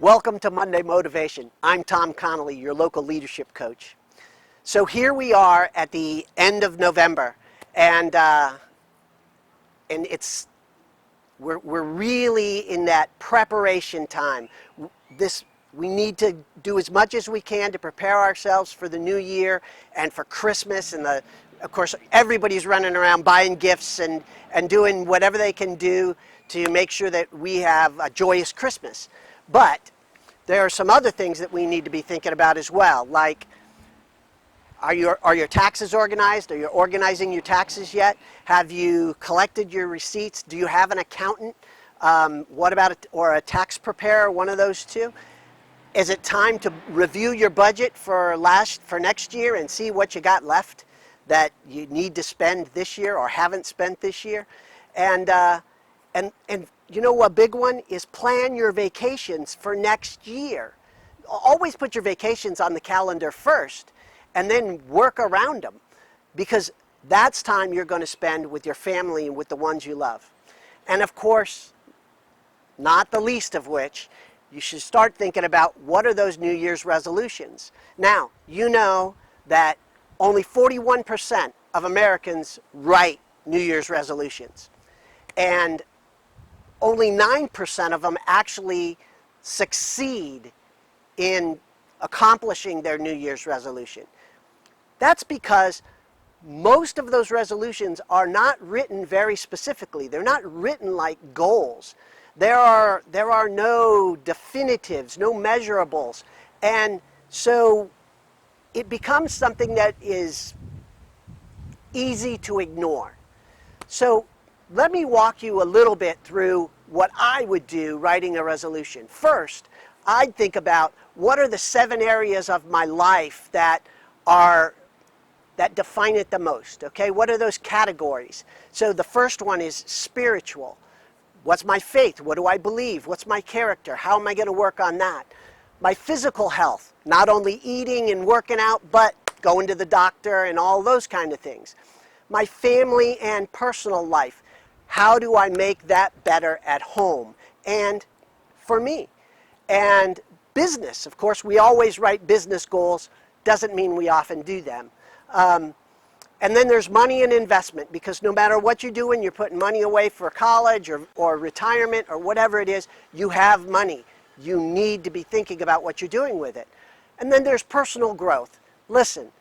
Welcome to Monday Motivation. I'm Tom Connolly, your local leadership coach. So here we are at the end of November, and we're really in that preparation time. We need to do as much as we can to prepare ourselves for the new year and for Christmas, and of course everybody's running around buying gifts and doing whatever they can do to make sure that we have a joyous Christmas. But there are some other things that we need to be thinking about as well, like are your taxes organized? Are you organizing your taxes yet? Have you collected your receipts? Do you have an accountant? What about or a tax preparer, one of those two? Is it time to review your budget for next year and see what you got left that you need to spend this year or haven't spent this year? And you know, a big one is plan your vacations for next year. Always put your vacations on the calendar first and then work around them, because that's time you're going to spend with your family and with the ones you love. And of course, not the least of which, you should start thinking about what are those New Year's resolutions. Now, you know that only 41% of Americans write New Year's resolutions. And only 9% of them actually succeed in accomplishing their New Year's resolution. That's because most of those resolutions are not written very specifically. They're not written like goals. There are no definitives, no measurables. And so it becomes something that is easy to ignore. So let me walk you a little bit through what I would do writing a resolution. First, I'd think about what are the 7 areas of my life that define it the most, okay? What are those categories? So the first one is spiritual. What's my faith? What do I believe? What's my character? How am I going to work on that? My physical health, not only eating and working out, but going to the doctor and all those kind of things. My family and personal life. How do I make that better at home and for me? And business, of course, we always write business goals. Doesn't mean we often do them. And then there's money and investment, because no matter what you're doing, you're putting money away for college or retirement or whatever it is, you have money. You need to be thinking about what you're doing with it. And then there's personal growth. Listen,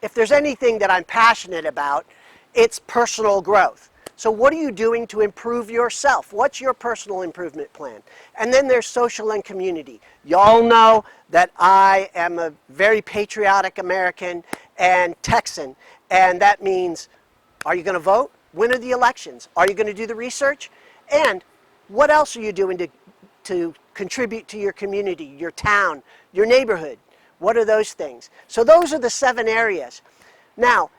if there's anything that I'm passionate about, it's personal growth. So what are you doing to improve yourself? What's your personal improvement plan? And then there's social and community. Y'all know that I am a very patriotic American and Texan, and that means, are you going to vote? When are the elections? Are you going to do the research? And what else are you doing to contribute to your community, your town, your neighborhood? What are those things? So those are the 7 areas. Now,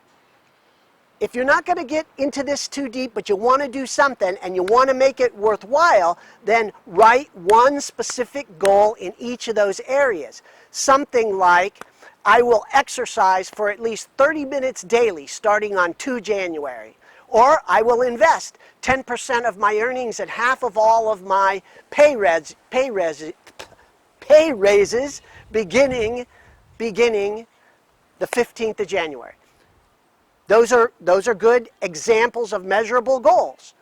if you're not going to get into this too deep, but you want to do something and you want to make it worthwhile, then write one specific goal in each of those areas. Something like, I will exercise for at least 30 minutes daily starting on 2 January. Or I will invest 10% of my earnings and half of all of my pay raises beginning the 15th of January. Those are good examples of measurable goals.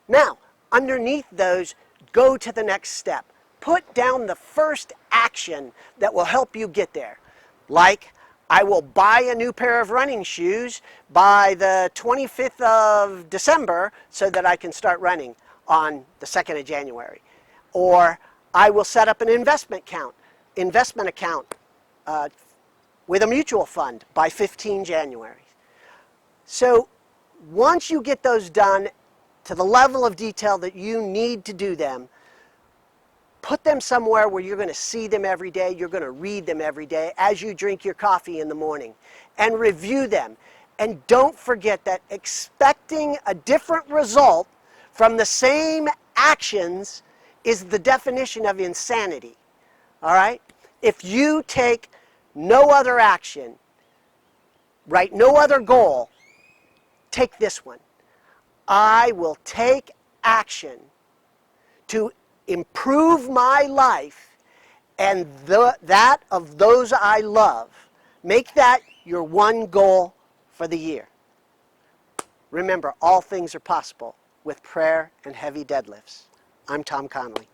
Now, underneath those, go to the next step. Put down the first action that will help you get there. Like, I will buy a new pair of running shoes by the 25th of December so that I can start running on the 2nd of January. Or I will set up an investment account with a mutual fund by 15 January. So once you get those done to the level of detail that you need to do them, put them somewhere where you're going to see them every day, you're going to read them every day as you drink your coffee in the morning, and review them. And don't forget that expecting a different result from the same actions is the definition of insanity. All right? If you take no other action, write no other goal, take this one. I will take action to improve my life and that of those I love. Make that your one goal for the year. Remember, all things are possible with prayer and heavy deadlifts. I'm Tom Connolly.